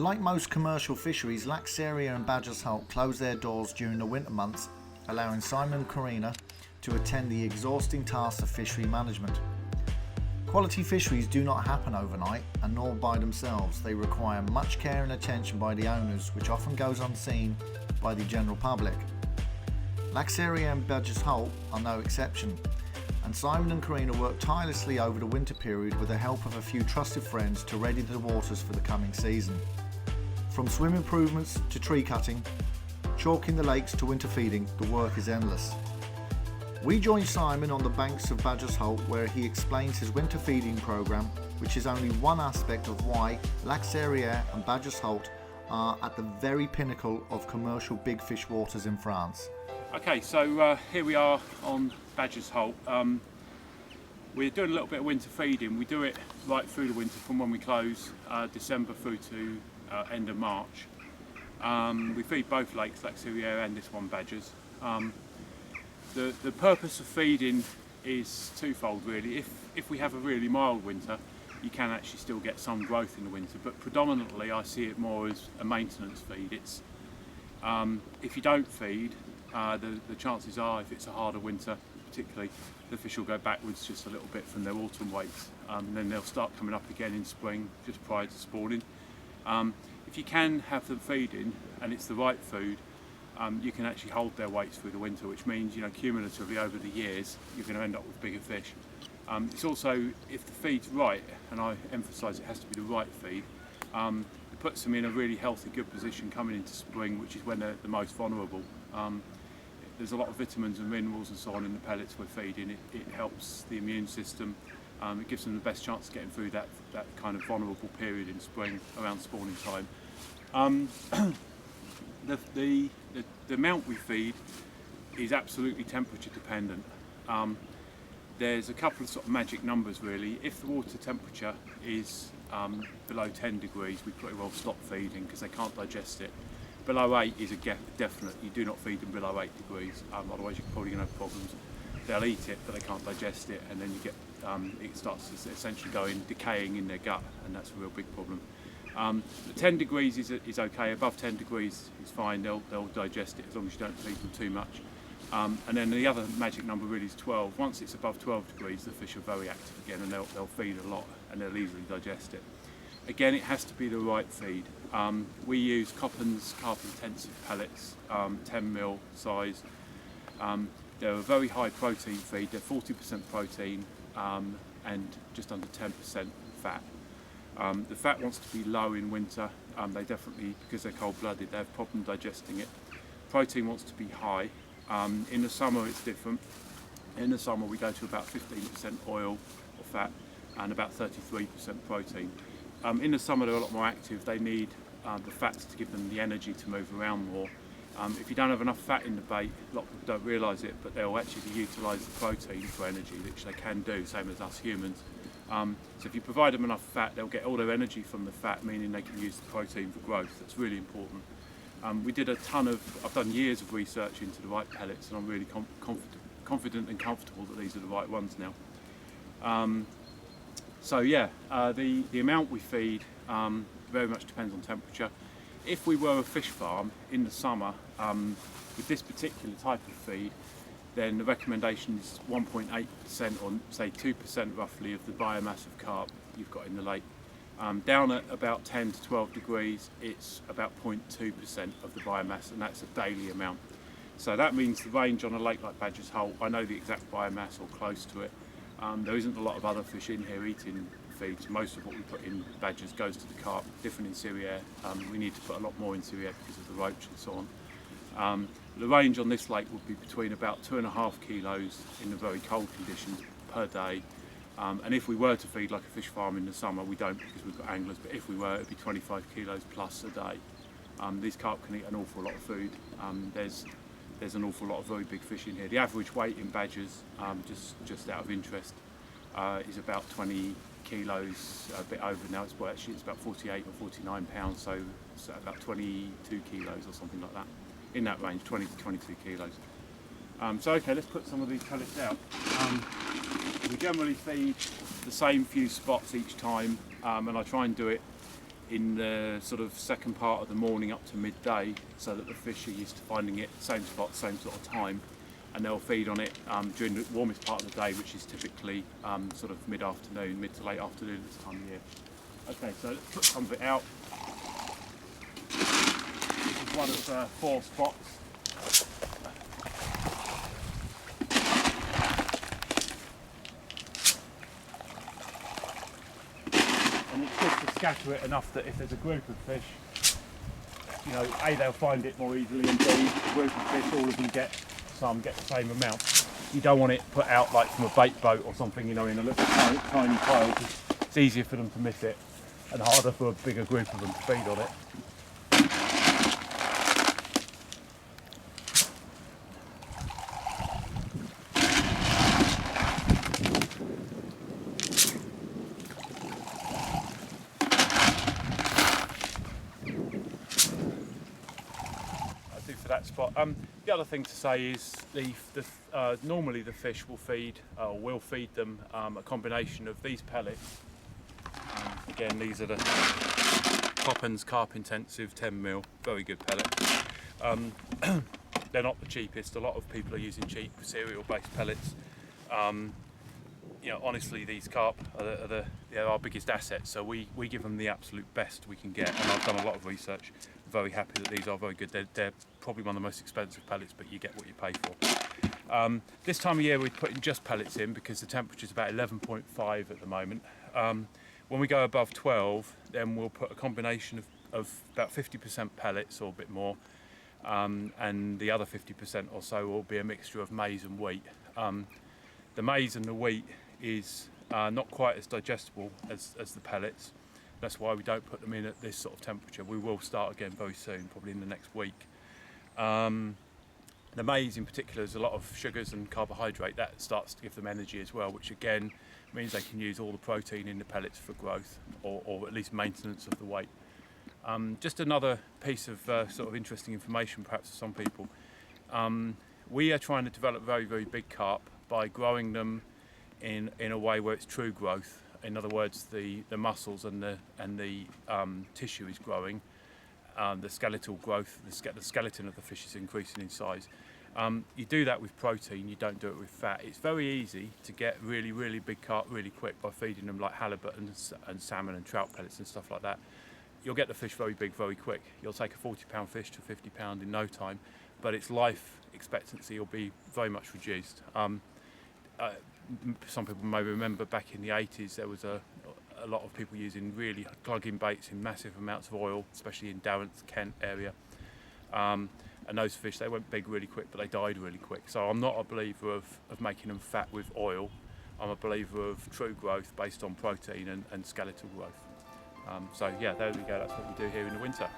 Like most commercial fisheries, Lac Serreire and Badger's Holt close their doors during the winter months, allowing Simon and Karina to attend the exhausting task of fishery management. Quality fisheries do not happen overnight, and nor by themselves. They require much care and attention by the owners, which often goes unseen by the general public. Lac Serreire and Badger's Holt are no exception, and Simon and Karina work tirelessly over the winter period with the help of a few trusted friends to ready the waters for the coming season. From swim improvements to tree cutting, chalking the lakes to winter feeding, the work is endless. We join Simon on the banks of Badger's Holt, where he explains his winter feeding programme, which is only one aspect of why Lac Serreire and Badger's Holt are at the very pinnacle of commercial big fish waters in France. Okay, so here we are on Badger's Holt. We're doing a little bit of winter feeding. We do it right through the winter from when we close, December through to end of March. We feed both lakes, Lac Serreire and this one, Badger's. The purpose of feeding is twofold really. If we have a really mild winter, you can actually still get some growth in the winter, but predominantly I see it more as a maintenance feed. It's if you don't feed, the chances are, if it's a harder winter particularly, the fish will go backwards just a little bit from their autumn weights, and then they'll start coming up again in spring just prior to spawning. If you can have them feeding and it's the right food, you can actually hold their weights through the winter, which means, you know, cumulatively over the years you're going to end up with bigger fish. It's also, if the feed's right, and I emphasise it has to be the right feed, it puts them in a really healthy, good position coming into spring, which is when they're the most vulnerable. There's a lot of vitamins and minerals and so on in the pellets we're feeding. It helps the immune system. It gives them the best chance of getting through that kind of vulnerable period in spring around spawning time. The amount we feed is absolutely temperature dependent. There's a couple of sort of magic numbers really. If the water temperature is below 10 degrees, we pretty well stop feeding because they can't digest it. Below 8 is a definite. You do not feed them below 8 degrees, otherwise you're probably going to have problems. They'll eat it, but they can't digest it, and then you get it starts to essentially decaying in their gut, and that's a real big problem. 10 degrees is okay. Above 10 degrees is fine. They'll digest it as long as you don't feed them too much. And then the other magic number really is 12. Once it's above 12 degrees, the fish are very active again, and they'll feed a lot, and they'll easily digest it. Again, it has to be the right feed. We use Coppen's carb-intensive pellets, 10mm size. They're a very high protein feed. They're 40% protein and just under 10% fat. The fat wants to be low in winter. They definitely, because they're cold-blooded, they have problem digesting it. Protein wants to be high. In the summer it's different. In the summer we go to about 15% oil or fat and about 33% protein. In the summer they're a lot more active. They need the fats to give them the energy to move around more. If you don't have enough fat in the bait, a lot of people don't realise it, but they'll actually utilise the protein for energy, which they can do, same as us humans. So if you provide them enough fat, they'll get all their energy from the fat, meaning they can use the protein for growth. That's really important. We did I've done years of research into the right pellets, and I'm really confident and comfortable that these are the right ones now. So yeah, the amount we feed very much depends on temperature. If we were a fish farm in the summer with this particular type of feed, then the recommendation is 1.8% or say 2% roughly of the biomass of carp you've got in the lake. Down at about 10 to 12 degrees, it's about 0.2% of the biomass, and that's a daily amount. So that means the range on a lake like Badger's Holt, I know the exact biomass or close to it. There isn't a lot of other fish in here eating feeds. Most of what we put in Badger's goes to the carp, different in Serreire. We need to put a lot more in Serreire because of the roach and so on. The range on this lake would be between about 2.5 kilos in the very cold conditions per day. And if we were to feed like a fish farm in the summer, we don't because we've got anglers, but if we were, it'd be 25 kilos plus a day. These carp can eat an awful lot of food. There's an awful lot of very big fish in here. The average weight in Badger's, just out of interest, is about 20 kilos, a bit over now. It's about 48 or 49 pounds, so it's about 22 kilos or something like that. In that range, 20 to 22 kilos. So okay, let's put some of these pellets out. We generally feed the same few spots each time, and I try and do it in the sort of second part of the morning up to midday, so that the fish are used to finding it same spot, same sort of time, and they'll feed on it during the warmest part of the day, which is typically sort of mid-afternoon, mid to late afternoon this time of year. Okay, so let's put some of it out. This is one of 4 spots. And it's good to scatter it enough that if there's a group of fish, you know, A, they'll find it more easily, and B, a group of fish, all of them get the same amount. You don't want it put out like from a bait boat or something, you know, in a little tiny pile, because it's easier for them to miss it and harder for a bigger group of them to feed on it. For that spot. The other thing to say is normally the fish will feed them a combination of these pellets. Again, these are the Poppins Carp Intensive 10mm, very good pellets. They're not the cheapest. A lot of people are using cheap cereal-based pellets. You know, honestly, these carp are our biggest asset, so we give them the absolute best we can get. And I've done a lot of research. Very happy that these are very good. They're probably one of the most expensive pellets, but you get what you pay for. This time of year we're putting just pellets in because the temperature is about 11.5 at the moment. When we go above 12, then we'll put a combination of about 50% pellets or a bit more, and the other 50% or so will be a mixture of maize and wheat. The maize and the wheat is not quite as digestible as the pellets. That's why we don't put them in at this sort of temperature. We will start again very soon, probably in the next week. The maize in particular has a lot of sugars and carbohydrate. That starts to give them energy as well, which again means they can use all the protein in the pellets for growth, or at least maintenance of the weight. Just another piece of sort of interesting information perhaps for some people. We are trying to develop very, very big carp by growing them in a way where it's true growth. In other words, the muscles and the tissue is growing, the skeletal growth, the skeleton of the fish is increasing in size. You do that with protein, you don't do it with fat. It's very easy to get really, really big carp really quick by feeding them like halibut and salmon and trout pellets and stuff like that. You'll get the fish very big very quick. You'll take a 40-pound fish to a 50-pound in no time, but its life expectancy will be very much reduced. Some people may remember back in the 80s there was a lot of people using really plugging baits in massive amounts of oil, especially in Durrance, Kent area. And those fish, they went big really quick, but they died really quick. So I'm not a believer of making them fat with oil. I'm a believer of true growth based on protein and skeletal growth. So yeah, there we go, that's what we do here in the winter.